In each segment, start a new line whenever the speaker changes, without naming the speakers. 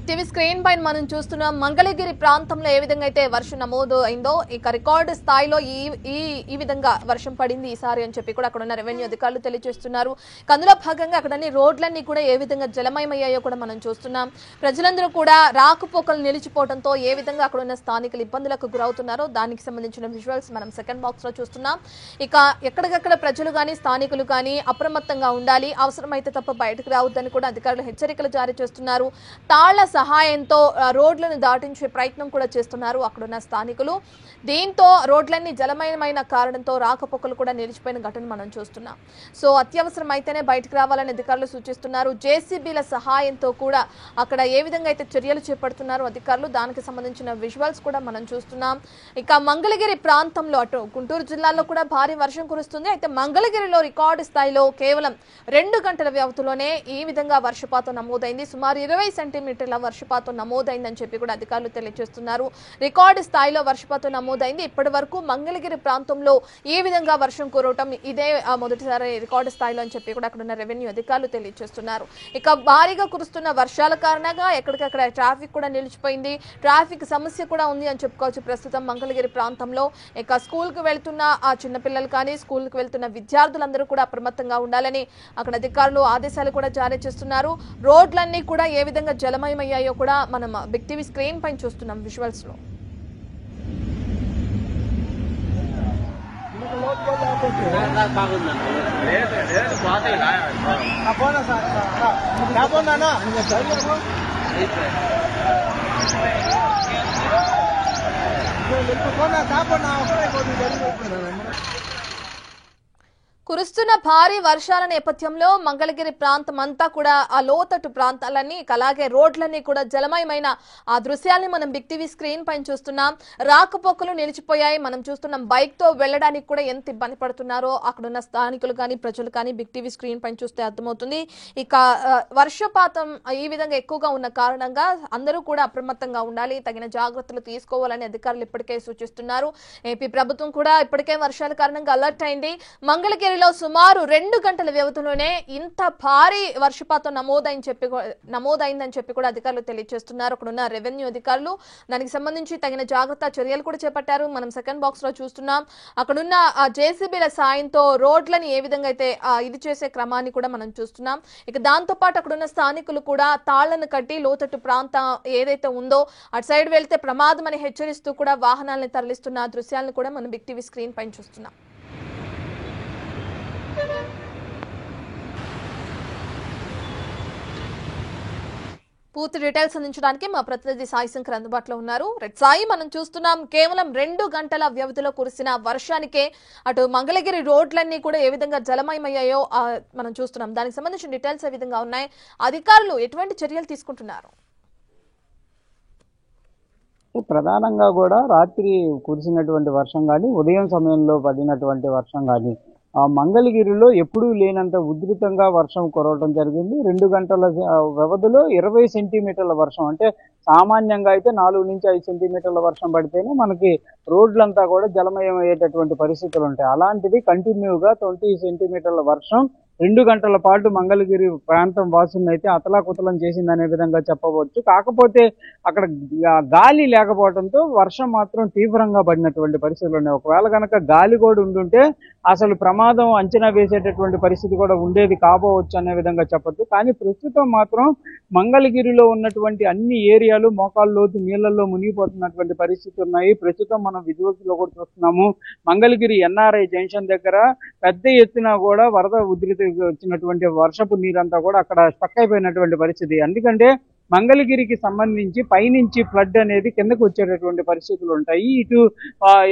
TV screen పైన మనం చూస్తున్నాం మంగళగిరి ప్రాంతంలో ఏ విధంగా అయితే వర్షం నమోదు అయిందో ఇక రికార్డు స్థాయిలో ఈ విధంగా వర్షం పడింది ఈసారి అని చెప్పి కూడా అక్కడ ఉన్న రెవెన్యూ అధికారులు తెలియజేస్తున్నారు. అందులో భాగంగా అక్కడ రోడ్లన్నీ కూడా ఏ విధంగా జలమయమయ్యాయో కూడా మనం చూస్తున్నాం. ప్రజలందరూ కూడా రాకపోకలు నిలిచిపోవడంతో ఏ విధంగా అక్కడ ఉన్న స్థానికులు ఇబ్బందులకు గురవుతున్నారో దానికి సంబంధించిన విజువల్స్ మనం సెకండ్ బాక్స్ లో చూస్తున్నాం. ఇక ఎక్కడికక్కడ ప్రజలు గాని స్థానికులు గాని అప్రమత్తంగా ఉండాలి, అవసరమైతే తప్ప బయటకు రావద్దని కూడా అధికారులు హెచ్చరికలు జారీ చేస్తున్నారు. తాళ్ల సహాయంతో రోడ్లను దాటించే ప్రయత్నం కూడా చేస్తున్నారు అక్కడున్న స్థానికులు. దీంతో రోడ్లన్నీ జలమయమైన కారణంతో రాకపోకలు కూడా నిలిచిపోయిన ఘటన మనం చూస్తున్నాం. సో అత్యవసరం అయితేనే బయటకు రావాలని అధికారులు సూచిస్తున్నారు. జేసీబీల సహాయంతో కూడా అక్కడ ఏ విధంగా అయితే చర్యలు చేపడుతున్నారు అధికారులు దానికి సంబంధించిన విజువల్స్ కూడా మనం చూస్తున్నాం. ఇక మంగళగిరి ప్రాంతంలో అటు గుంటూరు జిల్లాలో కూడా భారీ వర్షం కురుస్తుంది. అయితే మంగళగిరిలో రికార్డు స్థాయిలో కేవలం 2 గంటల వ్యవధిలోనే ఈ విధంగా వర్షపాతం నమోదైంది. సుమారు 20 సెంటీమీటర్ల వర్షపాతం నమోదైందని చెప్పి కూడా అధికారులు తెలియజేస్తున్నారు. రికార్డు స్థాయిలో వర్షపాతం నమోదైంది. ఇప్పటి వరకు మంగళగిరి ప్రాంతంలో ఈ విధంగా వర్షం కురవటం ఇదే మొదటిసారి రికార్డు స్థాయిలో అని చెప్పి కూడా అక్కడ ఉన్న రెవెన్యూ అధికారులు తెలియజేస్తున్నారు. ఇక భారీగా కురుస్తున్న వర్షాల కారణంగా ఎక్కడికక్కడ ట్రాఫిక్ కూడా నిలిచిపోయింది. ట్రాఫిక్ సమస్య కూడా ఉంది అని చెప్పుకోవచ్చు ప్రస్తుతం మంగళగిరి ప్రాంతంలో. ఇక స్కూల్ కు వెళ్తున్న ఆ చిన్నపిల్లలు కానీ స్కూల్ కు వెళ్తున్న విద్యార్థులందరూ కూడా అప్రమత్తంగా ఉండాలని అక్కడ అధికారులు ఆదేశాలు కూడా జారీ చేస్తున్నారు. రోడ్లన్నీ కూడా ఏ విధంగా జలమయమయ్యాయో కూడా మనం బిగ్ టీవీ స్క్రీన్ పైన చూస్తున్నాం విజువల్స్ లో. కురుస్తున్న భారీ వర్షాల నేపథ్యంలో మంగళగిరి ప్రాంతం అంతా కూడా ఆ లోతట్టు ప్రాంతాలన్నీ అలాగే రోడ్లన్నీ కూడా జలమయమైన ఆ దృశ్యాల్ని మనం బిగ్ టీవీ స్క్రీన్ పైన చూస్తున్నాం. రాకపోకలు నిలిచిపోయాయి. మనం చూస్తున్నాం బైక్ తో వెళ్ళడానికి కూడా ఎంత ఇబ్బంది పడుతున్నారో అక్కడున్న స్థానికులు కానీ ప్రజలు కానీ బిగ్ టీవీ స్క్రీన్ పైన చూస్తే అర్థమవుతుంది. ఇక వర్షపాతం ఈ విధంగా ఎక్కువగా ఉన్న కారణంగా అందరూ కూడా అప్రమత్తంగా ఉండాలి, తగిన జాగ్రత్తలు తీసుకోవాలని అధికారులు ఇప్పటికే సూచిస్తున్నారు. ఏపీ ప్రభుత్వం కూడా ఇప్పటికే వర్షాల కారణంగా అలర్ట్ అయింది. మంగళగిరి సుమారు 2 గంటల వ్యవధిలోనే ఇంత భారీ వర్షపాతం నమోదైందని చెప్పి కూడా అధికారులు తెలియజేస్తున్నారు. అక్కడున్న రెవెన్యూ అధికారులు దానికి సంబంధించి తగిన జాగ్రత్త చర్యలు కూడా చేపట్టారు. మనం సెకండ్ బాక్స్ లో చూస్తున్నాం. అక్కడున్న జేసీబీల సాయంతో రోడ్లని ఏ విధంగా అయితే ఇది చేసే క్రమాన్ని కూడా మనం చూస్తున్నాం. ఇక దాంతో పాటు అక్కడున్న స్థానికులు కూడా తాళ్లను కట్టి లోతట్టు ప్రాంతం ఏదైతే ఉందో అటు సైడ్ వెళ్తే ప్రమాదం అని హెచ్చరిస్తూ కూడా వాహనాలను తరలిస్తున్న దృశ్యాలను కూడా మనం బిగ్ టీవీ స్క్రీన్ పైన చూస్తున్నాం. పూర్తి డీటెయిల్స్ అందించడానికి మా ప్రతినిధి సాయి శంకర్ అందుబాటులో ఉన్నారు. సాయి, మనం చూస్తున్నాం కేవలం 2 గంటల వ్యవధిలో కురిసిన వర్షానికే అటు మంగళగిరి రోడ్లన్నీ కూడా ఏ విధంగా జలమయమయ్యాయో మనం చూస్తున్నాం. దానికి సంబంధించిన డీటెయిల్స్ ఏ విధంగా ఉన్నాయి, అధికారులు ఎటువంటి చర్యలు తీసుకుంటున్నారు?
ప్రధానంగా కూడా రాత్రి కురిసినటువంటి వర్షం కానీ ఉదయం సమయంలో పడినటువంటి వర్షం కానీ మంగళగిరిలో ఎప్పుడూ లేనంత ఉధృతంగా వర్షం కురవడం జరిగింది. 2 గంటల వ్యవధిలో 20 సెంటీమీటర్ల వర్షం, అంటే సామాన్యంగా అయితే 4 నుంచి 5 సెంటీమీటర్ల వర్షం పడితేనే మనకి రోడ్లంతా కూడా జలమయం అయ్యేటటువంటి పరిస్థితులు ఉంటాయి. అలాంటిది కంటిన్యూగా 20 సెంటీమీటర్ల వర్షం 2 గంటల పాటు మంగళగిరి ప్రాంతం వాసులను అయితే అతలాకుతలం చేసిందనే విధంగా చెప్పవచ్చు. కాకపోతే అక్కడ గాలి లేకపోవడంతో వర్షం మాత్రం తీవ్రంగా పడినటువంటి పరిస్థితులు ఉన్నాయి. ఒకవేళ కనుక గాలి కూడా ఉండుంటే అసలు ప్రమాదం అంచనా వేసేటటువంటి పరిస్థితి కూడా ఉండేది కాబోవచ్చు అనే విధంగా చెప్పొచ్చు. కానీ ప్రస్తుతం మాత్రం మంగళగిరిలో ఉన్నటువంటి అన్ని ఏరియాలు మోకాళ్ళ లోతు నీళ్లలో మునిగిపోతున్నటువంటి పరిస్థితులు ఉన్నాయి. ప్రస్తుతం మనం విజువల్స్ లో కూడా చూస్తున్నాము. మంగళగిరి ఎన్ఆర్ఐ జంక్షన్ దగ్గర పెద్ద ఎత్తున కూడా వరద ఉధృతి వచ్చినటువంటి వర్షపు నీరంతా కూడా అక్కడ స్టక్ అయిపోయినటువంటి పరిస్థితి. ఎందుకంటే మంగళగిరికి సంబంధించి పైనుంచి ఫ్లడ్ అనేది కిందకు వచ్చేటటువంటి పరిస్థితులు ఉంటాయి. ఇటు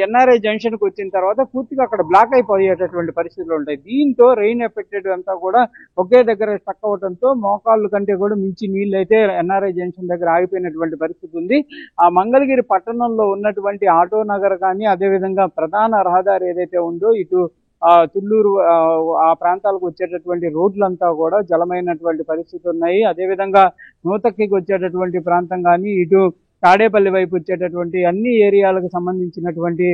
ఎన్ఆర్ఐ జంక్షన్ కు వచ్చిన తర్వాత పూర్తిగా అక్కడ బ్లాక్ అయిపోయేటటువంటి పరిస్థితులు ఉంటాయి. దీంతో రెయిన్ ఎఫెక్టెడ్ అంతా కూడా ఒకే దగ్గర స్టక్ అవడంతో మోకాళ్ళు కంటే కూడా మించి నీళ్ళు అయితే ఎన్ఆర్ఐ జంక్షన్ దగ్గర ఆగిపోయినటువంటి పరిస్థితి ఉంది. ఆ మంగళగిరి పట్టణంలో ఉన్నటువంటి ఆటో నగర్ కానీ అదేవిధంగా ప్రధాన రహదారి ఏదైతే ఉందో ఇటు తుళ్ళూరు ఆ ప్రాంతాలకు వచ్చేటటువంటి రోడ్లంతా కూడా జలమైనటువంటి పరిస్థితులు ఉన్నాయి. అదేవిధంగా నూతక్కికి వచ్చేటటువంటి ప్రాంతం కానీ ఇటు తాడేపల్లి వైపు వచ్చేటటువంటి అన్ని ఏరియాలకు సంబంధించినటువంటి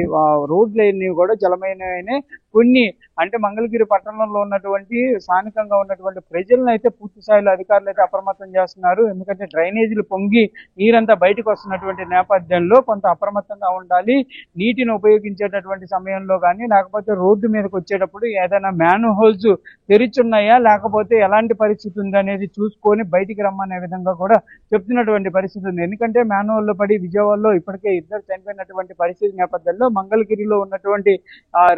రోడ్లన్నీ కూడా జలమైనవే. కొన్ని అంటే మంగళగిరి పట్టణంలో ఉన్నటువంటి స్థానికంగా ఉన్నటువంటి ప్రజలను అయితే పూర్తి స్థాయిలో అధికారులు అయితే అప్రమత్తం చేస్తున్నారు. ఎందుకంటే డ్రైనేజీలు పొంగి నీరంతా బయటకు వస్తున్నటువంటి నేపథ్యంలో కొంత అప్రమత్తంగా ఉండాలి. నీటిని ఉపయోగించేటటువంటి సమయంలో కానీ లేకపోతే రోడ్డు మీదకి వచ్చేటప్పుడు ఏదైనా మ్యాన్ హోల్స్ తెరిచున్నాయా లేకపోతే ఎలాంటి పరిస్థితి ఉంది అనేది చూసుకొని బయటికి రమ్మనే విధంగా కూడా చెప్తున్నటువంటి పరిస్థితి ఉంది. ఎందుకంటే మ్యాన్ హోల్లో పడి విజయవాడలో ఇప్పటికే ఇద్దరు చనిపోయినటువంటి పరిస్థితి నేపథ్యంలో మంగళగిరిలో ఉన్నటువంటి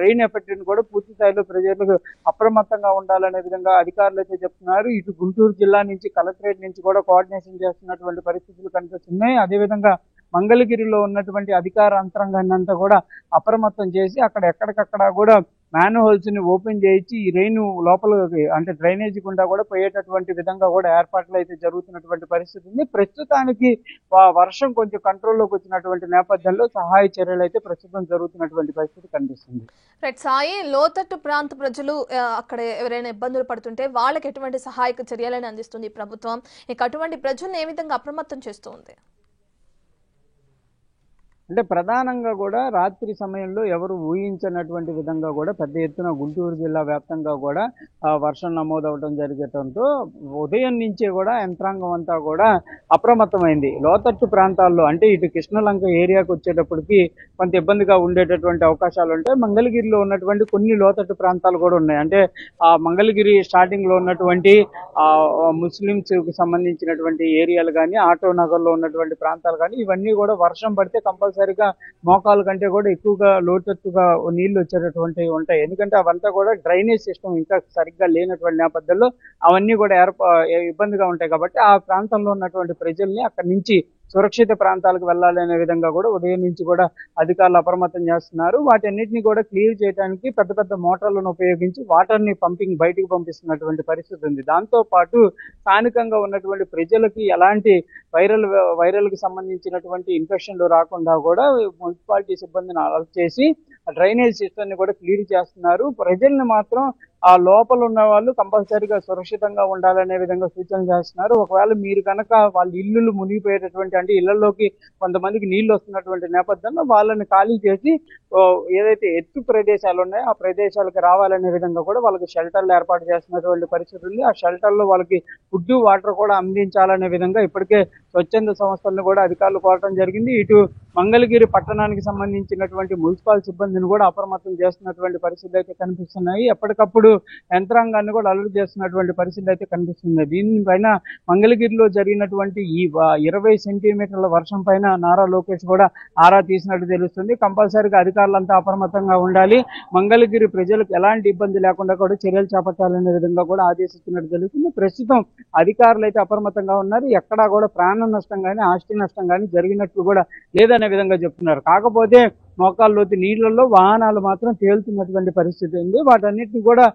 రెయిన్ ఎఫెక్ట్ ని కూడా పూర్తి స్థాయిలో ప్రజలకు అప్రమత్తంగా ఉండాలనే విధంగా అధికారులు అయితే చెప్తున్నారు. ఇటు గుంటూరు జిల్లా నుంచి కలెక్టరేట్ నుంచి కూడా కోఆర్డినేషన్ చేస్తున్నటువంటి పరిస్థితులు కనిపిస్తున్నాయి. అదేవిధంగా మంగళగిరిలో ఉన్నటువంటి అధికార యంత్రాంగాన్ని అంతా కూడా అప్రమత్తం చేసి అక్కడ ఎక్కడికక్కడ కూడా మ్యాన్ హోల్స్ ని ఓపెన్ చేయించి ఈ రెయిన్ లోపలికి అంటే డ్రైనేజీ గుండా కూడా పోయేటటువంటి విధంగా కూడా ఏర్పాట్లు అయితే జరుగుతున్నటువంటి పరిస్థితి ఉంది. ప్రస్తుతానికి వర్షం కొంచెం కంట్రోల్లోకి వచ్చినటువంటి నేపథ్యంలో సహాయ చర్యలు అయితే ప్రస్తుతం జరుగుతున్నటువంటి పరిస్థితి కనిపిస్తుంది.
రైట్ సాయి, లోతట్టు ప్రాంత ప్రజలు అక్కడ ఎవరైనా ఇబ్బందులు పడుతుంటే వాళ్ళకి ఎటువంటి సహాయక చర్యలను అందిస్తుంది ప్రభుత్వం? ఇక అటువంటి ప్రజలను ఏ విధంగా అప్రమత్తం చేస్తుంది?
అంటే ప్రధానంగా కూడా రాత్రి సమయంలో ఎవరు ఊహించినటువంటి విధంగా కూడా పెద్ద ఎత్తున గుంటూరు జిల్లా వ్యాప్తంగా కూడా వర్షం నమోదవడం జరగటంతో ఉదయం నుంచే కూడా యంత్రాంగం అంతా కూడా అప్రమత్తమైంది. లోతట్టు ప్రాంతాల్లో అంటే ఇటు కృష్ణలంక ఏరియాకి వచ్చేటప్పటికి కొంత ఇబ్బందిగా ఉండేటటువంటి అవకాశాలు ఉంటాయి. మంగళగిరిలో ఉన్నటువంటి కొన్ని లోతట్టు ప్రాంతాలు కూడా ఉన్నాయి. అంటే ఆ మంగళగిరి స్టార్టింగ్ లో ఉన్నటువంటి ముస్లింస్ కి సంబంధించినటువంటి ఏరియాలు కానీ ఆటో నగర్ లో ఉన్నటువంటి ప్రాంతాలు కానీ ఇవన్నీ కూడా వర్షం పడితే కంపల్సరిగా మోకాల కంటే కూడా ఎక్కువగా లోతట్టుగా నీళ్లు వచ్చేటటువంటివి ఉంటాయి. ఎందుకంటే అవంతా కూడా డ్రైనేజ్ సిస్టమ్ ఇంకా సరిగ్గా లేనటువంటి నేపథ్యంలో అవన్నీ కూడా ఇబ్బందిగా ఉంటాయి. కాబట్టి ఆ ప్రాంతంలో ఉన్నటువంటి ప్రజల్ని అక్కడి నుంచి సురక్షిత ప్రాంతాలకు వెళ్లాలనే విధంగా కూడా ఉదయం నుంచి కూడా అధికారులు అప్రమత్తం చేస్తున్నారు. వాటన్నిటిని కూడా క్లియర్ చేయడానికి పెద్ద పెద్ద మోటార్లను ఉపయోగించి వాటర్ ని పంపింగ్ బయటికి పంపిస్తున్నటువంటి పరిస్థితి ఉంది. దాంతో పాటు స్థానికంగా ఉన్నటువంటి ప్రజలకి ఎలాంటి వైరల్ కి సంబంధించినటువంటి ఇన్ఫెక్షన్లు రాకుండా కూడా మున్సిపాలిటీ సిబ్బందిని అలర్ట్ చేసి డ్రైనేజ్ సిస్టమ్ ని కూడా క్లియర్ చేస్తున్నారు. ప్రజల్ని మాత్రం ఆ లోపల ఉన్న వాళ్ళు కంపల్సరీగా సురక్షితంగా ఉండాలనే విధంగా సూచనలు చేస్తున్నారు. ఒకవేళ మీరు కనుక వాళ్ళ ఇల్లులు మునిగిపోయేటటువంటి అంటే ఇళ్లలోకి కొంతమందికి నీళ్లు వస్తున్నటువంటి నేపథ్యంలో వాళ్ళని ఖాళీ చేసి ఏదైతే ఎత్తు ప్రదేశాలు ఉన్నాయో ఆ ప్రదేశాలకు రావాలనే విధంగా కూడా వాళ్ళకి షెల్టర్లు ఏర్పాటు చేస్తున్నటువంటి పరిస్థితి ఉంది. ఆ షెల్టర్లో వాళ్ళకి ఫుడ్ వాటర్ కూడా అందించాలనే విధంగా ఇప్పటికే స్వచ్ఛంద సంస్థలను కూడా అధికారులు కోరటం జరిగింది. ఇటు మంగళగిరి పట్టణానికి సంబంధించినటువంటి మున్సిపల్ సిబ్బందిని కూడా అప్రమత్తం చేస్తున్నటువంటి పరిస్థితులు అయితే కనిపిస్తున్నాయి. ఎప్పటికప్పుడు యంత్రాంగాన్ని కూడా అలర్ట్ చేస్తున్నటువంటి పరిస్థితులు అయితే కనిపిస్తున్నాయి. దీనిపైన మంగళగిరిలో జరిగినటువంటి ఈ 20 సెంటీమీటర్ల వర్షం పైన నారా లోకేష్ కూడా ఆరా తీసినట్టు తెలుస్తుంది. కంపల్సరీగా అధికారులంతా అప్రమత్తంగా ఉండాలి. మంగళగిరి ప్రజలకు ఎలాంటి ఇబ్బంది లేకుండా కూడా చర్యలు చేపట్టాలనే విధంగా కూడా ఆదేశిస్తున్నట్టు తెలుస్తుంది. ప్రస్తుతం అధికారులు అయితే అప్రమత్తంగా ఉన్నారు. ఎక్కడా కూడా ప్రాణ నష్టం కానీ ఆస్తి నష్టం కానీ జరిగినట్లు కూడా లేదనే విధంగా చెప్తున్నారు. కాకపోతే మోకాల్లోతి నీళ్లలో వాహనాలు మాత్రం తేలుతున్నటువంటి పరిస్థితి ఉంది. వాటన్నిటిని కూడా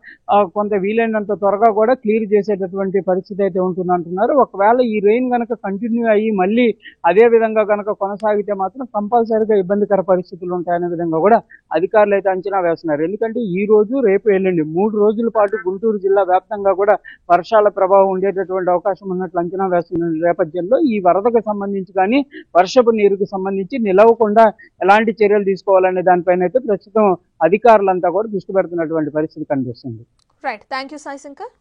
కొంత వీలైనంత త్వరగా కూడా క్లియర్ చేసేటటువంటి పరిస్థితి అయితే ఉంటుందంటున్నారు. ఒకవేళ ఈ రెయిన్ కనుక కంటిన్యూ అయ్యి మళ్ళీ అదే విధంగా కనుక కొనసాగితే మాత్రం కంపల్సరీగా ఇబ్బందికర పరిస్థితులు ఉంటాయనే విధంగా కూడా అధికారులు అయితే అంచనా వేస్తున్నారు. ఎందుకంటే ఈ రోజు రేపు ఎల్లుండి 3 రోజుల పాటు గుంటూరు జిల్లా వ్యాప్తంగా కూడా వర్షాల ప్రభావం ఉండేటటువంటి అవకాశం ఉన్నట్లు అంచనా వేస్తున్న నేపథ్యంలో ఈ వరదకు సంబంధించి కానీ వర్షపు నీరుకు సంబంధించి నిలవకుండా ఎలాంటి చర్యలు తీసుకోవాలనే దానిపైన అయితే ప్రస్తుతం అధికారులంతా కూడా దృష్టి పెడుతున్నటువంటి పరిస్థితి కనిపిస్తుంది.
Right, thank you Sai Shankar.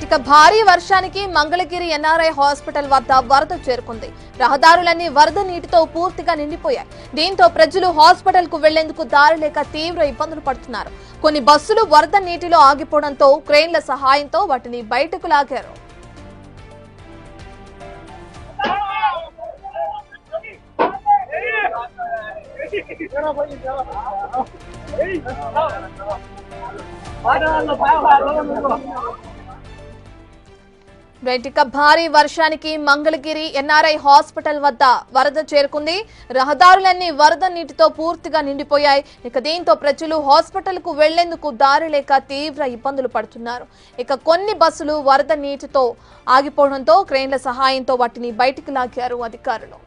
ఇక భారీ వర్షానికి మంగళగిరి ఎన్ఆర్ఐ హాస్పిటల్ వద్ద వరద చేరుకుంది. రహదారులన్నీ వరద నీటితో పూర్తిగా నిండిపోయాయి. దీంతో ప్రజలు హాస్పిటల్ కు వెళ్లేందుకు దారి లేక తీవ్ర ఇబ్బందులు పడుతున్నారు. కొన్ని బస్సులు వరద నీటిలో ఆగిపోవడంతో క్రేన్ల సహాయంతో వాటిని బయటకు లాగారు. రైట్, ఇక భారీ వర్షానికి మంగళగిరి ఎన్ఆర్ఐ హాస్పిటల్ వద్ద వరద చేరుకుంది. రహదారులన్నీ వరద నీటితో పూర్తిగా నిండిపోయాయి. ఇక దీంతో ప్రజలు హాస్పిటల్ కు వెళ్లేందుకు దారి లేక తీవ్ర ఇబ్బందులు పడుతున్నారు. ఇక కొన్ని బస్సులు వరద నీటితో ఆగిపోవడంతో క్రేన్ల సహాయంతో వాటిని బయటికి లాగారు అధికారులు.